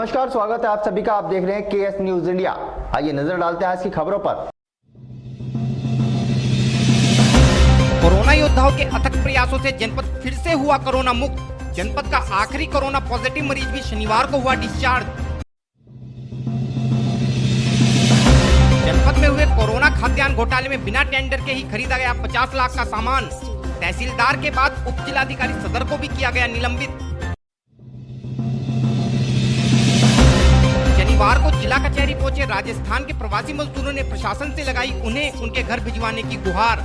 नमस्कार, स्वागत है आप सभी का। आप देख रहे हैं केएस न्यूज इंडिया। आइए नजर डालते हैं आज की खबरों पर। कोरोना योद्धाओं के अथक प्रयासों से जनपद फिर से हुआ कोरोना मुक्त। जनपद का आखिरी कोरोना पॉजिटिव मरीज भी शनिवार को हुआ डिस्चार्ज। जनपद में हुए कोरोना खाद्यान्न घोटाले में बिना टेंडर के ही खरीदा गया 50 लाख का सामान। तहसीलदार के बाद उप जिलाधिकारी सदर को भी किया गया निलंबित। शनिवार को जिला कचहरी पहुंचे राजस्थान के प्रवासी मजदूरों ने प्रशासन से लगाई उन्हें उनके घर भिजवाने की गुहार।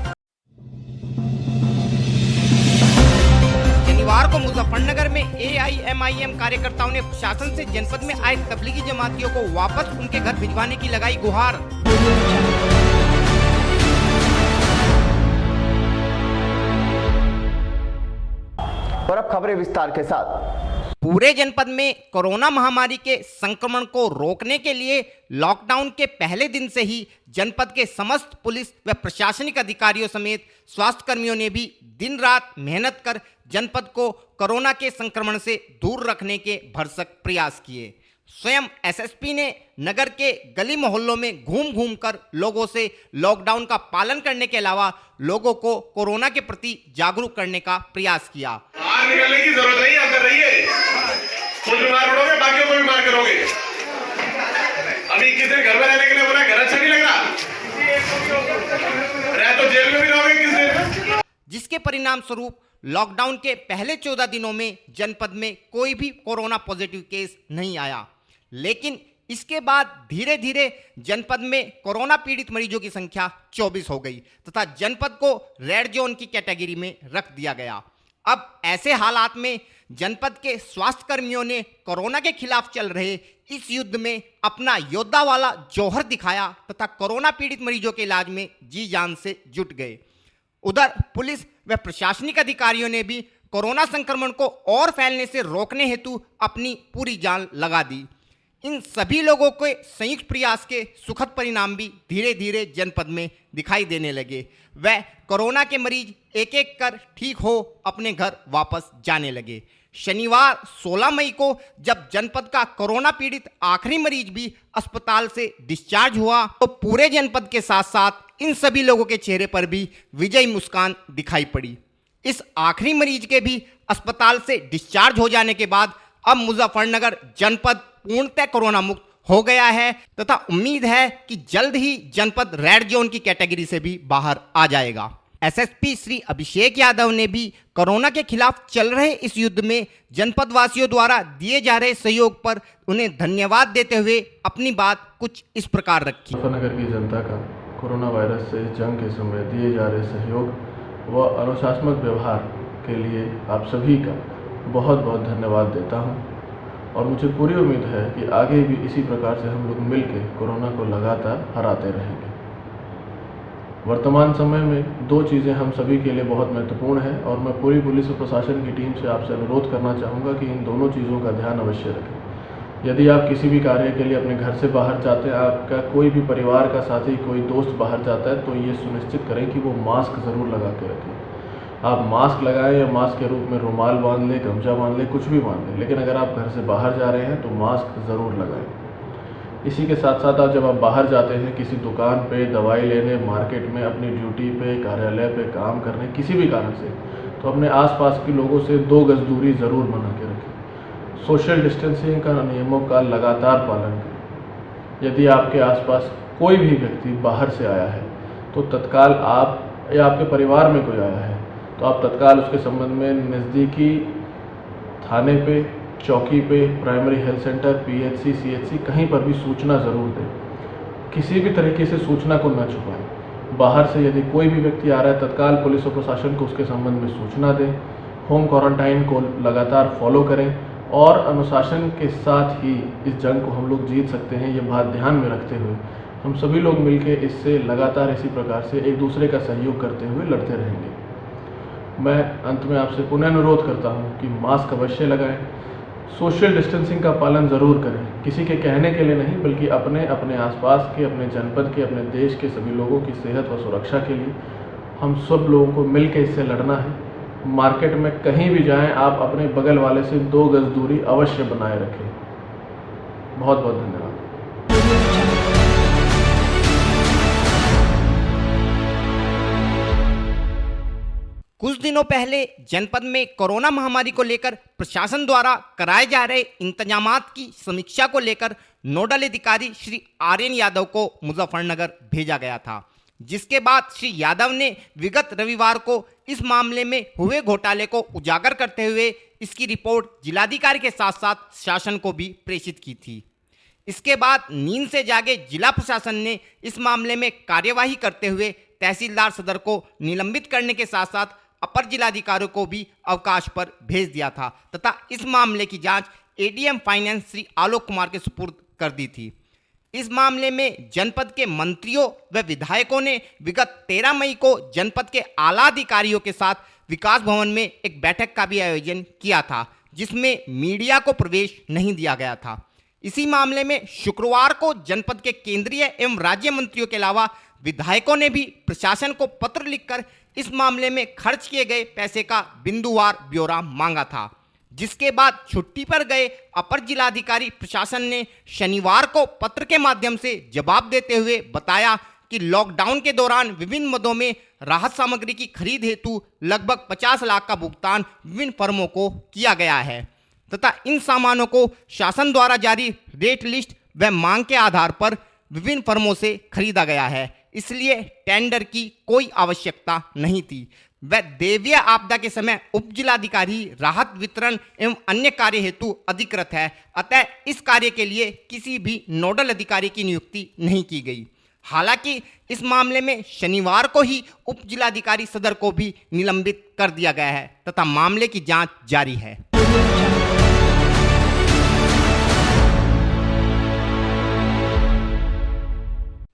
शनिवार को मुजफ्फरनगर में AIMIM कार्यकर्ताओं ने प्रशासन से जनपद में आए तबलीगी जमातियों को वापस उनके घर भिजवाने की लगाई गुहार। और अब खबरें विस्तार के साथ। पूरे जनपद में कोरोना महामारी के संक्रमण को रोकने के लिए लॉकडाउन के पहले दिन से ही जनपद के समस्त पुलिस व प्रशासनिक अधिकारियों समेत स्वास्थ्य कर्मियों ने भी दिन रात मेहनत कर जनपद को कोरोना के संक्रमण से दूर रखने के भरसक प्रयास किए। स्वयं SSP ने नगर के गली मोहल्लों में घूम घूम कर लोगों से लॉकडाउन का पालन करने के अलावा लोगों को कोरोना के प्रति जागरूक करने का प्रयास किया। बाहर निकलने की जरूरत नहीं, अंदर रहिए। खुद बीमार पड़ोगे, बाकियों को बीमार करोगे। अभी किसी ने घर में रहने के लिए बोला, घर अच्छा नहीं लग रहा, रह तो जेल में भी रहोगे किसी। जिसके परिणाम स्वरूप लॉकडाउन के पहले 14 दिनों में जनपद में कोई भी कोरोना पॉजिटिव केस नहीं आया, लेकिन इसके बाद धीरे धीरे जनपद में कोरोना पीड़ित मरीजों की संख्या 24 हो गई तथा जनपद को रेड जोन की कैटेगरी में रख दिया गया। अब ऐसे हालात में जनपद के स्वास्थ्य कर्मियों ने कोरोना के खिलाफ चल रहे इस युद्ध में अपना योद्धा वाला जौहर दिखाया तथा कोरोना पीड़ित मरीजों के इलाज में जी जान से जुट गए। उधर पुलिस व प्रशासनिक अधिकारियों ने भी कोरोना संक्रमण को और फैलने से रोकने हेतु अपनी पूरी जान लगा दी। इन सभी लोगों के संयुक्त प्रयास के सुखद परिणाम भी धीरे धीरे जनपद में दिखाई देने लगे। वह कोरोना के मरीज एक एक कर ठीक हो अपने घर वापस जाने लगे। शनिवार 16 मई को जब जनपद का कोरोना पीड़ित आखिरी मरीज भी अस्पताल से डिस्चार्ज हुआ तो पूरे जनपद के साथ साथ इन सभी लोगों के चेहरे पर भी विजयी मुस्कान दिखाई पड़ी। इस आखिरी मरीज के भी अस्पताल से डिस्चार्ज हो जाने के बाद अब मुजफ्फरनगर जनपद पूर्णतः कोरोना मुक्त हो गया है तथा उम्मीद है कि जल्द ही जनपद रेड जोन की कैटेगरी से भी बाहर आ जाएगा। SSP श्री अभिषेक यादव ने भी कोरोना के खिलाफ चल रहे इस युद्ध में जनपद वासियों द्वारा दिए जा रहे सहयोग पर उन्हें धन्यवाद देते हुए अपनी बात कुछ इस प्रकार रखी। मुजफ्फरनगर की जनता का कोरोना वायरस से जंग के समय दिए जा रहे सहयोग व अनुशासनात्मक व्यवहार के लिए आप सभी का बहुत बहुत धन्यवाद देता हूं और मुझे पूरी उम्मीद है कि आगे भी इसी प्रकार से हम लोग मिलकर कोरोना को लगातार हराते रहेंगे। वर्तमान समय में दो चीज़ें हम सभी के लिए बहुत महत्वपूर्ण हैं और मैं पूरी पुलिस और प्रशासन की टीम से आपसे अनुरोध करना चाहूँगा कि इन दोनों चीज़ों का ध्यान अवश्य रखें। यदि आप किसी भी कार्य के लिए अपने घर से बाहर जाते हैं, आपका कोई भी परिवार का साथी कोई दोस्त बाहर जाता है, तो ये सुनिश्चित करें कि वो मास्क ज़रूर लगा के रखें। आप मास्क लगाएं या मास्क के रूप में रुमाल बांध लें, गमछा बांध लें, कुछ भी बांध लें, लेकिन अगर आप घर से बाहर जा रहे हैं तो मास्क ज़रूर लगाएं। इसी के साथ साथ आप जब आप बाहर जाते हैं किसी दुकान पे, दवाई लेने, मार्केट में, अपनी ड्यूटी पे, कार्यालय पे काम करने, किसी भी कारण से, तो अपने आसपास के लोगों से 2 गज दूरी ज़रूर बना के रखें। सोशल डिस्टेंसिंग का नियमों का लगातार पालन करें। यदि आपके आसपास कोई भी व्यक्ति बाहर से आया है तो तत्काल आप या आपके परिवार में कोई आया है तो आप तत्काल उसके संबंध में नज़दीकी थाने पे, चौकी पे, primary health centre, PHC, CHC कहीं पर भी सूचना ज़रूर दें। किसी भी तरीके से सूचना को न छुपाएं। बाहर से यदि कोई भी व्यक्ति आ रहा है तत्काल पुलिस और प्रशासन को उसके संबंध में सूचना दें। होम क्वारंटाइन को लगातार फॉलो करें और अनुशासन के साथ ही इस जंग को हम लोग जीत सकते हैं। ये बात ध्यान में रखते हुए हम सभी लोग मिलकर इससे लगातार इसी प्रकार से एक दूसरे का सहयोग करते हुए लड़ते रहेंगे। मैं अंत में आपसे पुनः अनुरोध करता हूं कि मास्क अवश्य लगाएं, सोशल डिस्टेंसिंग का पालन ज़रूर करें। किसी के कहने के लिए नहीं बल्कि अपने आसपास के, अपने जनपद के, अपने देश के सभी लोगों की सेहत व सुरक्षा के लिए हम सब लोगों को मिलकर इससे लड़ना है। मार्केट में कहीं भी जाएं आप अपने बगल वाले से 2 गज दूरी अवश्य बनाए रखें। बहुत बहुत धन्यवाद। कुछ दिनों पहले जनपद में कोरोना महामारी को लेकर प्रशासन द्वारा कराए जा रहे इंतजामात की समीक्षा को लेकर नोडल अधिकारी श्री आर्यन यादव को मुजफ्फरनगर भेजा गया था, जिसके बाद श्री यादव ने विगत रविवार को इस मामले में हुए घोटाले को उजागर करते हुए इसकी रिपोर्ट जिलाधिकारी के साथ साथ शासन को भी प्रेषित की थी। इसके बाद नींद से जागे जिला प्रशासन ने इस मामले में कार्यवाही करते हुए तहसीलदार सदर को निलंबित करने के साथ साथ अपर जिलाधिकारियों को भी अवकाश पर भेज दिया था तथा इस मामले की जांच एडीएम फाइनेंस श्री आलोक कुमार के सुपुर्द कर दी थी। इस मामले में जनपद के मंत्रियों व विधायकों ने विगत 13 मई को जनपद के आला अधिकारियों के साथ विकास भवन में एक बैठक का भी आयोजन किया था, जिसमें मीडिया को प्रवेश नहीं दिया गया था। इसी मामले में शुक्रवार को जनपद के केंद्रीय एवं राज्य मंत्रियों के अलावा विधायकों ने भी प्रशासन को पत्र लिखकर इस मामले में खर्च किए गए पैसे का बिंदुवार ब्यौरा मांगा था, जिसके बाद छुट्टी पर गए अपर जिलाधिकारी प्रशासन ने शनिवार को पत्र के माध्यम से जवाब देते हुए बताया कि लॉकडाउन के दौरान विभिन्न मदों में राहत सामग्री की खरीद हेतु लगभग 50 लाख का भुगतान विभिन्न फर्मों को किया गया है तथा इन सामानों को शासन द्वारा जारी रेट लिस्ट व मांग के आधार पर विभिन्न फर्मों से खरीदा गया है, इसलिए टेंडर की कोई आवश्यकता नहीं थी। वह दैवीय आपदा के समय उप जिलाधिकारी राहत वितरण एवं अन्य कार्य हेतु अधिकृत है, अतः इस कार्य के लिए किसी भी नोडल अधिकारी की नियुक्ति नहीं की गई। हालांकि इस मामले में शनिवार को ही उप जिलाधिकारी सदर को भी निलंबित कर दिया गया है तथा मामले की जांच जारी है।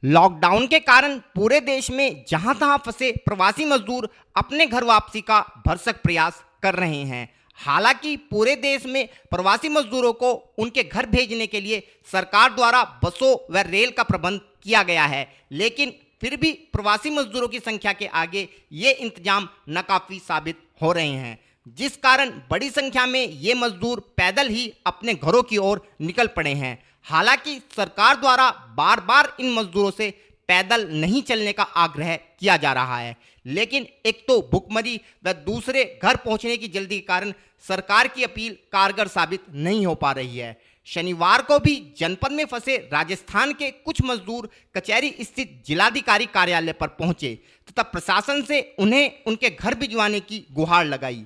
लॉकडाउन के कारण पूरे देश में जहां तहां फंसे प्रवासी मजदूर अपने घर वापसी का भरसक प्रयास कर रहे हैं। हालांकि पूरे देश में प्रवासी मजदूरों को उनके घर भेजने के लिए सरकार द्वारा बसों व रेल का प्रबंध किया गया है, लेकिन फिर भी प्रवासी मजदूरों की संख्या के आगे ये इंतजाम नाकाफी साबित हो रहे हैं, जिस कारण बड़ी संख्या में ये मजदूर पैदल ही अपने घरों की ओर निकल पड़े हैं। हालांकि सरकार द्वारा बार बार इन मजदूरों से पैदल नहीं चलने का आग्रह किया जा रहा है, लेकिन एक तो भुखमरी व दूसरे घर पहुंचने की जल्दी के कारण सरकार की अपील कारगर साबित नहीं हो पा रही है। शनिवार को भी जनपद में फंसे राजस्थान के कुछ मजदूर कचहरी स्थित जिलाधिकारी कार्यालय पर पहुंचे तथा प्रशासन से उन्हें उनके घर भिजवाने की गुहार लगाई।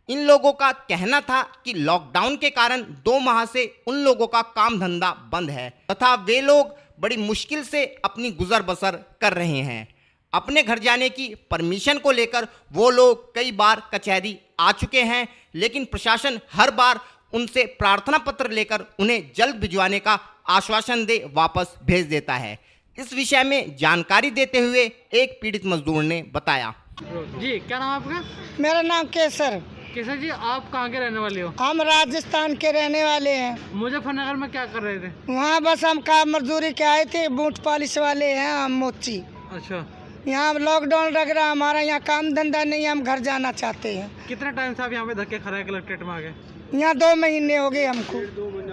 इन लोगों का कहना था कि लॉकडाउन के कारण 2 माह से उन लोगों का काम धंधा बंद है तथा वे लोग बड़ी मुश्किल से अपनी गुजर बसर कर रहे हैं। अपने घर जाने की परमिशन को लेकर वो लोग कई बार कचहरी आ चुके हैं, लेकिन प्रशासन हर बार उनसे प्रार्थना पत्र लेकर उन्हें जल्द भिजवाने का आश्वासन दे वापस भेज देता है। इस विषय में जानकारी देते हुए एक पीड़ित मजदूर ने बताया। जी, क्या नाम आपका? मेरा नाम केसर। केसर जी, आप कहाँ के रहने वाले हो? हम राजस्थान के रहने वाले हैं। मुजफ्फरनगर में क्या कर रहे थे? वहाँ बस हम काम मजदूरी के आए थे, बूट पॉलिश वाले हैं हम मोची। अच्छा, यहाँ लॉकडाउन लग रहा, हमारा यहाँ काम धंधा नहीं, हम घर जाना चाहते हैं। कितना टाइम से आप यहाँ पे धक्के खा रहे हैं कलेक्ट्रेट में आके? यहाँ 2 महीने हो गए हमको।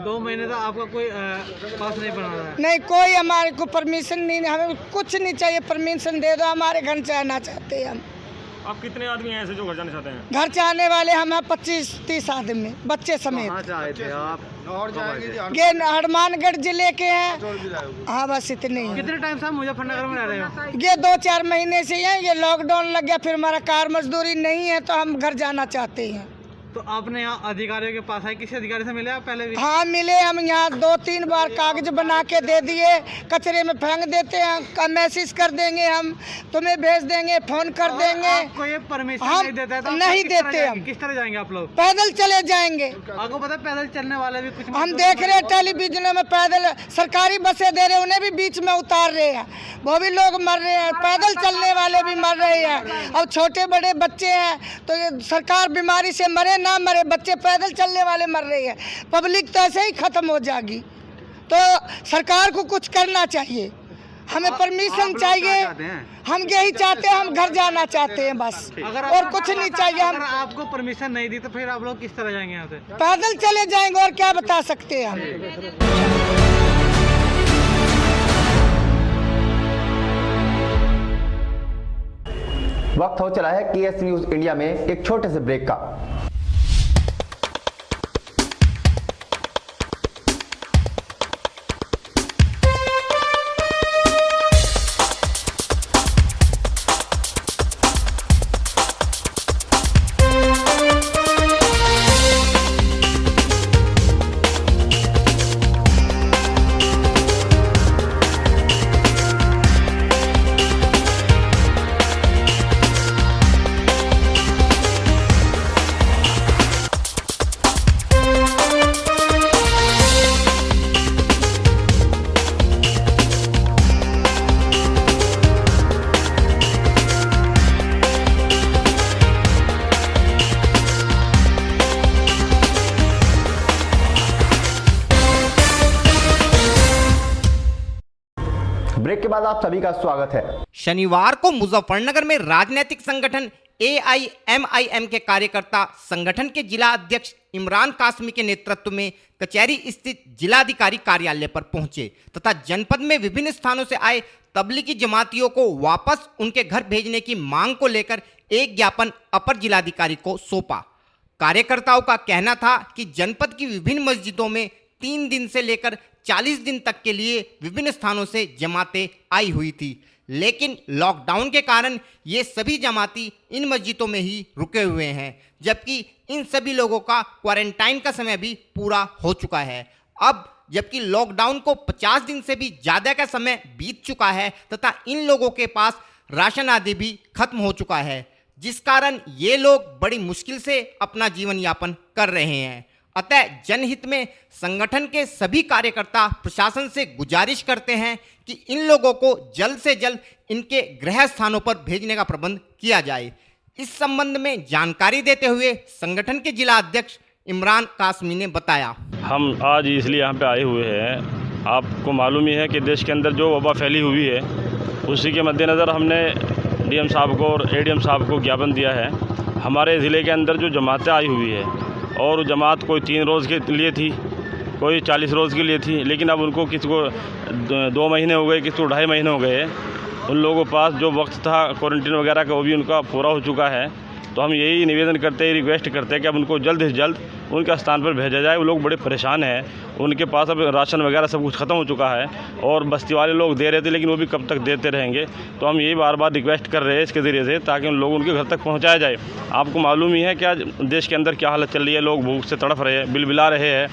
2 महीने तक आपका कोई पास नहीं बना रहा है? नहीं, कोई हमारे को परमिशन नहीं, हमें कुछ नहीं चाहिए, परमिशन दे दो, हमारे घर जाना चाहते हैं हम। आप कितने आदमी हैं ऐसे जो घर जाना चाहते हैं? घर जाने वाले हम 25-30 आदमी, बच्चे समेत। कहाँ जाए थे आप? ये हनुमानगढ़ जिले के हैं। हाँ, बस इतने ही। कितने टाइम से आप मुजफ्फरनगर में रह रहे हो? ये 2-4 महीने से हैं। ये लॉकडाउन लग गया, फिर हमारा कार मजदूरी नहीं है तो हम घर जाना चाहते हैं। तो आपने यहाँ अधिकारियों के पास आए, किसी अधिकारी से मिले आप पहले भी? हाँ मिले, हम यहाँ 2-3 बार कागज बना के दे दिए, कचरे में फेंक देते हैं, मैसेज कर देंगे हम तुम्हें भेज देंगे, फोन कर देंगे। आपको ये परमिशन हम नहीं देता है तो नहीं देते, हम किस तरह जाएंगे आप लोग? पैदल चले जाएंगे। आपको पता है पैदल चलने वाले भी कुछ हम देख रहे हैं टेलीविजन में पैदल सरकारी बसें दे रहे, उन्हें भी बीच में उतार रहे हैं, वो भी लोग मर रहे हैं, पैदल चलने वाले भी मर रहे हैं। अब छोटे बड़े बच्चे हैं तो ये सरकार बीमारी से मरे ना मरे, बच्चे पैदल चलने वाले मर रहे हैं, पब्लिक तो ऐसे ही खत्म हो जाएगी। तो सरकार को कुछ करना चाहिए, हमें परमिशन चाहिए, हम यही चाहते हैं, हम घर जाना चाहते हैं बस, और कुछ नहीं चाहिए। हम आपको परमिशन नहीं दी तो फिर आप लोग किस तरह जाएंगे यहाँ से? पैदल चले जाएंगे, और क्या बता सकते हैं हम। वक्त हो चला है केएस न्यूज इंडिया में एक छोटे से ब्रेक का। ब्रेक के बाद आप सभी का स्वागत है। शनिवार को मुजफ्फरनगर में राजनीतिक संगठन AIMIM के कार्यकर्ता संगठन के जिला अध्यक्ष इमरान कासमी के नेतृत्व में कचहरी स्थित जिलाधिकारी कार्यालय पर पहुंचे तथा जनपद में विभिन्न स्थानों से आए तबलीगी जमातियों को वापस उनके घर भेजने की मांग को लेकर एक ज्ञापन अपर जिलाधिकारी को सौंपा। कार्यकर्ताओं का कहना था कि जनपद की विभिन्न मस्जिदों में 3 दिन से लेकर 40 दिन तक के लिए विभिन्न स्थानों से जमातें आई हुई थी, लेकिन लॉकडाउन के कारण ये सभी जमाती इन मस्जिदों में ही रुके हुए हैं, जबकि इन सभी लोगों का क्वारंटाइन का समय भी पूरा हो चुका है। अब जबकि लॉकडाउन को 50 दिन से भी ज़्यादा का समय बीत चुका है तथा इन लोगों के पास राशन आदि भी खत्म हो चुका है, जिस कारण ये लोग बड़ी मुश्किल से अपना जीवन यापन कर रहे हैं। अतः जनहित में संगठन के सभी कार्यकर्ता प्रशासन से गुजारिश करते हैं कि इन लोगों को जल्द से जल्द इनके गृह स्थानों पर भेजने का प्रबंध किया जाए। इस संबंध में जानकारी देते हुए संगठन के जिला अध्यक्ष इमरान कासमी ने बताया, हम आज इसलिए यहाँ पे आए हुए हैं। आपको मालूम ही है कि देश के अंदर जो वबा फैली हुई है, उसी के मद्देनज़र हमने DM साहब को और ADM साहब को ज्ञापन दिया है। हमारे ज़िले के अंदर जो जमातें आई हुई है और जमात कोई 3 रोज़ के लिए थी, कोई 40 रोज़ के लिए थी, लेकिन अब उनको किसी को 2 महीने हो गए, किसी को 2.5 महीने हो गए। उन लोगों के पास जो वक्त था क्वारंटीन वगैरह का वो भी उनका पूरा हो चुका है। तो हम यही निवेदन करते हैं, रिक्वेस्ट करते हैं कि अब उनको जल्द से जल्द उनके स्थान पर भेजा जाए। वो लोग बड़े परेशान हैं, उनके पास अब राशन वगैरह सब कुछ ख़त्म हो चुका है और बस्ती वाले लोग दे रहे थे, लेकिन वो भी कब तक देते रहेंगे। तो हम यही बार बार रिक्वेस्ट कर रहे हैं इसके ज़रिए से, ताकि उन लोग उनके घर तक पहुँचाया जाए। आपको मालूम ही है कि आज देश के अंदर क्या हालत चल रही है, लोग भूख से तड़फ रहे हैं, बिलबिला रहे हैं,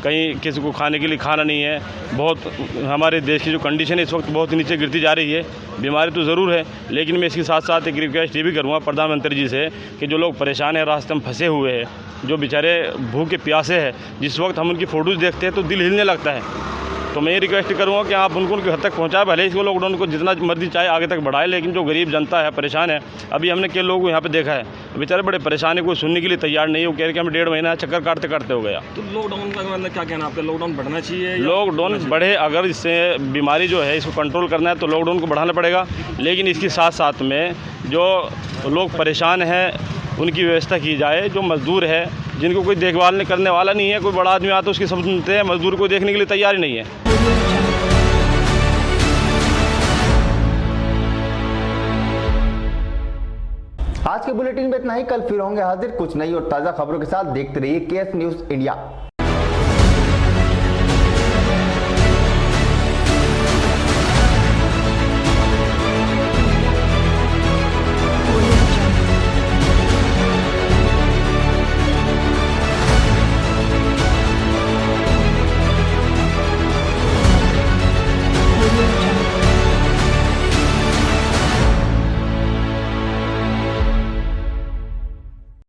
कहीं किसी को खाने के लिए खाना नहीं है। बहुत हमारे देश की जो कंडीशन है इस वक्त बहुत नीचे गिरती जा रही है। बीमारी तो ज़रूर है, लेकिन मैं इसके साथ साथ एक रिक्वेस्ट ये भी करूँगा प्रधानमंत्री जी से कि जो लोग परेशान हैं, रास्ते में फंसे हुए हैं, जो बेचारे भूखे प्यासे हैं, जिस वक्त हम उनकी फ़ोटोज़ देखते हैं तो दिल हिलने लगता है। तो मैं ये रिक्वेस्ट करूँगा कि आप उनको उनके घर तक पहुँचाए। भले इसको लॉकडाउन को जितना मर्जी चाहे आगे तक बढ़ाए, लेकिन जो गरीब जनता है, परेशान है। अभी हमने कई लोगों को यहाँ पे देखा है, बेचारे बड़े परेशान है, कोई सुनने के लिए तैयार नहीं है। वो कह रहे कि हमें 1.5 महीना चक्कर काटते काटते हो गया। तो लॉकडाउन का मतलब क्या कहना आपका? लॉकडाउन बढ़ना चाहिए? लॉकडाउन बढ़े, अगर इससे बीमारी जो है इसको कंट्रोल करना है तो लॉकडाउन को बढ़ाना पड़ेगा, लेकिन इसके साथ साथ में जो लोग परेशान हैं उनकी व्यवस्था की जाए। जो मजदूर है, जिनको कोई देखभाल करने वाला नहीं है, कोई बड़ा आदमी आता है उसकी सब सुनते हैं, मजदूर को देखने के लिए तैयार ही नहीं है। आज के बुलेटिन में इतना ही। कल फिर होंगे हाजिर कुछ नई और ताज़ा खबरों के साथ। देखते रहिए केएस न्यूज इंडिया।